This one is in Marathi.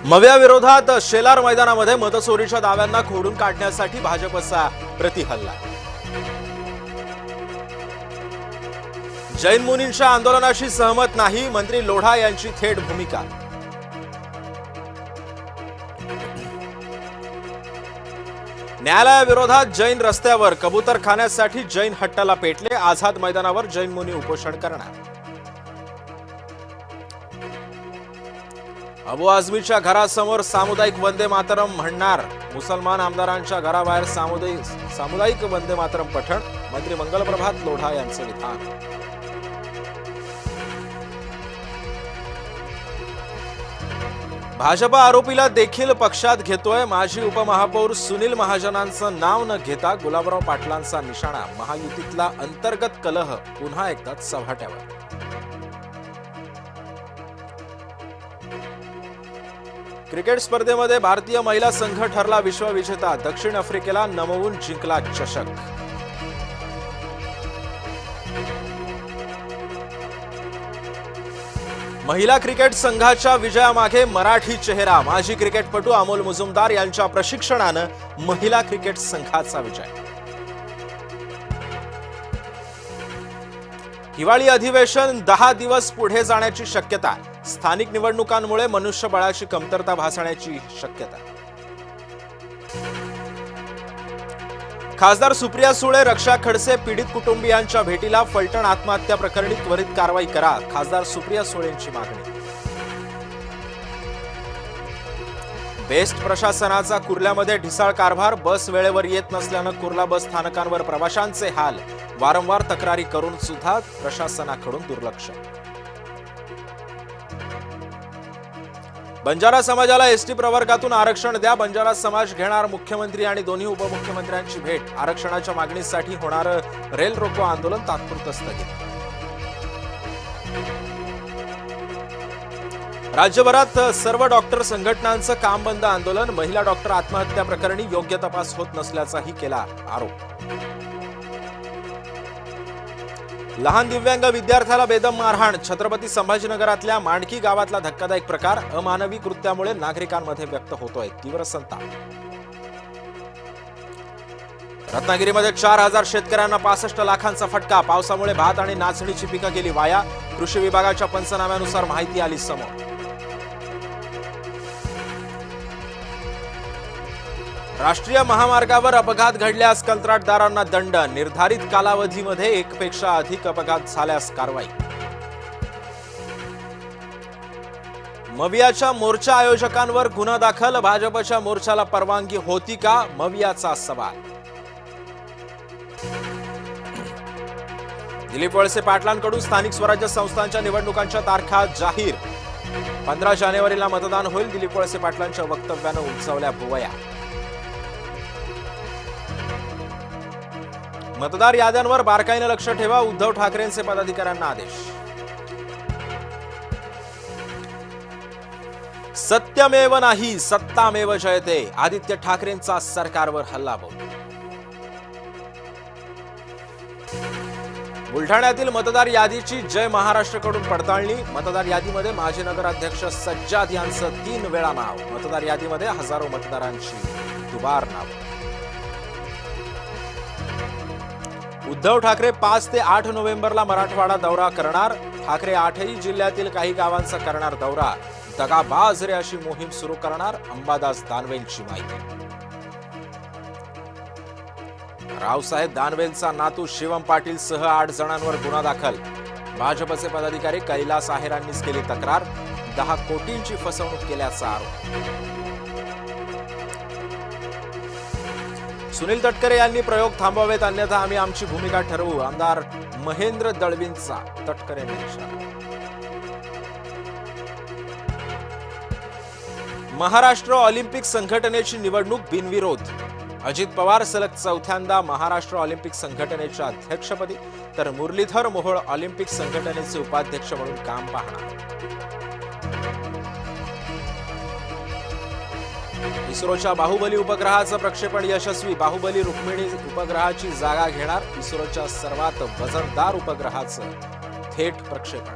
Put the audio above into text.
मविया विरोधात शेलार मैदानामध्ये मतचोरीच्या दाव्यांना खोडून काढण्यासाठी भाजपचा प्रतिहल्ला। जैन मुनींच्या आंदोलनाशी सहमत नाही, मंत्री लोढा यांची थेट भूमिका। न्यायालयाविरोधात जैन रस्त्यावर, कबूतरखान्यासाठी जैन हट्टाला पेटले, आझाद मैदानावर जैन मुनी उपोषण करणार। अबू आझमीच्या घरासमोर सामुदायिक वंदे मातरम म्हणणार, मुसलमान आमदारांच्या घराबाहेर सामुदायिक वंदे मातरम पठण, मंत्री मंगलप्रभात लोढा यांचं विधान। भाजपा आरोपीला देखील पक्षात घेतोय, माजी उपमहापौर सुनील महाजनांचं नाव न घेता गुलाबराव पाटलांचा निशाणा, महायुतीतला अंतर्गत कलह पुन्हा एकदा चव्हाट्यावर। क्रिकेट स्पर्धेमध्ये भारतीय महिला संघ ठरला विश्वविजेता, दक्षिण आफ्रिकेला नमवून जिंकला चषक। महिला क्रिकेट संघाच्या विजयामागे मराठी चेहरा, माजी क्रिकेटपटू अमोल मुजुमदार यांच्या प्रशिक्षणानं महिला क्रिकेट संघाचा विजय। हिवाळी अधिवेशन 10 दिवस पुढे जाण्याची शक्यता, स्थानिक निवडणुकांमुळे मनुष्यबळाची कमतरता भासण्याची शक्यता। खासदार सुप्रिया सुळे, रक्षा खडसे पीडित कुटुंबियांच्या भेटीला, फलटण आत्महत्या प्रकरणी त्वरित कारवाई करा, खासदार सुप्रिया सुळेंची मागणी। बेस्ट प्रशासनाचा कुर्ल्यामध्ये ढिसाळ कारभार, बस वेळेवर येत नसल्यानं कुर्ला बस स्थानकांवर प्रवाशांचे हाल, वारंवार तक्रारी करून सुद्धा प्रशासनाकडून दुर्लक्ष। बंजारा समाजाला एसटी प्रवर्गातून आरक्षण द्या, बंजारा समाज घेणार मुख्यमंत्री आणि दोन्ही उपमुख्यमंत्र्यांची भेट, आरक्षणाच्या मागणीसाठी होणारं रेल रोको आंदोलन तात्पुरतं स्थगित। राज्यभरात सर्व डॉक्टर संघटनांचं काम बंद आंदोलन, महिला डॉक्टर आत्महत्या प्रकरणी योग्य तपास होत नसल्याचाही केला आरोप। लहान दिव्यांग विद्यार्थ्याला बेदम मारहाण, छत्रपती संभाजीनगरातल्या मांडकी गावातला धक्कादायक प्रकार, अमानवी कृत्यामुळे नागरिकांमध्ये व्यक्त होतोय तीव्र संताप। रत्नागिरीमध्ये 4000 शेतकऱ्यांना 65 लाखांचा फटका, पावसामुळे भात आणि नाचणीची पिकं गेली वाया, कृषी विभागाच्या पंचनाम्यानुसार माहिती आली समोर। राष्ट्रीय महामार्गावर अपघात घडल्यास कंत्राटदारांना दंड, निर्धारित कालावधीमध्ये एकपेक्षा अधिक अपघात झाल्यास कारवाई। मवियाच्या मोर्चा आयोजकांवर गुन्हा दाखल, भाजपच्या मोर्चाला परवानगी होती का, मवियाचा सवाल। दिलीप वळसे पाटलांकडून स्थानिक स्वराज्य संस्थांच्या निवडणुकांच्या तारखा जाहीर, 15 जानेवारीला मतदान होईल, दिलीप वळसे पाटलांच्या वक्तव्यानं उंचावल्या भुवया। मतदार याद्यांवर बारकाईने लक्ष ठेवा, उद्धव ठाकरेंचे पदाधिकाऱ्यांना आदेश। सत्यमेव नाही सत्तामेव जयते, आदित्य ठाकरेंचा सरकारवर हल्लाबोल। बुलढाण्यातील मतदार यादीची जय महाराष्ट्रकडून पडताळणी, मतदार यादीमध्ये माजी नगराध्यक्ष सज्जाद यांचं 3 वेळा नाव, मतदार यादीमध्ये हजारो मतदारांची दुबार नाव। उद्धव ठाकरे 5 ते 8 नोव्हेंबरला मराठवाडा दौरा करणार, ठाकरे 8ही जिल्ह्यातील काही गावांचा करणार दौरा, दगाबाज रे अशी मोहीम सुरू करणार, अंबादास दानवेंची माहिती। रावसाहेब दानवेंचा नातू शिवम पाटील सह 8 जणांवर गुन्हा दाखल, भाजपचे पदाधिकारी कैलास आहेरांनीच केली तक्रार, 10 कोटींची फसवणूक केल्याचा आरोप। सुनील तटकरे यांनी प्रयोग थांबवावेत, अन्यथा आम्ही आमची भूमिका ठरवू, आमदार महेंद्र दळवींचा तटकरेंनी इशारा। महाराष्ट्र ऑलिम्पिक संघटनेची निवडणूक बिनविरोध, अजित पवार सलग 4थ्यांदा महाराष्ट्र ऑलिम्पिक संघटनेच्या अध्यक्षपदी, तर मुरलीधर मोहोळ ऑलिम्पिक संघटनेचे उपाध्यक्ष म्हणून काम पाहणार। इस्रोच्या बाहुबली उपग्रहाचं प्रक्षेपण यशस्वी, बाहुबली रुक्मिणी उपग्रहाची जागा घेणार, इस्रोच्या सर्वात वजनदार उपग्रहाचं थेट प्रक्षेपण।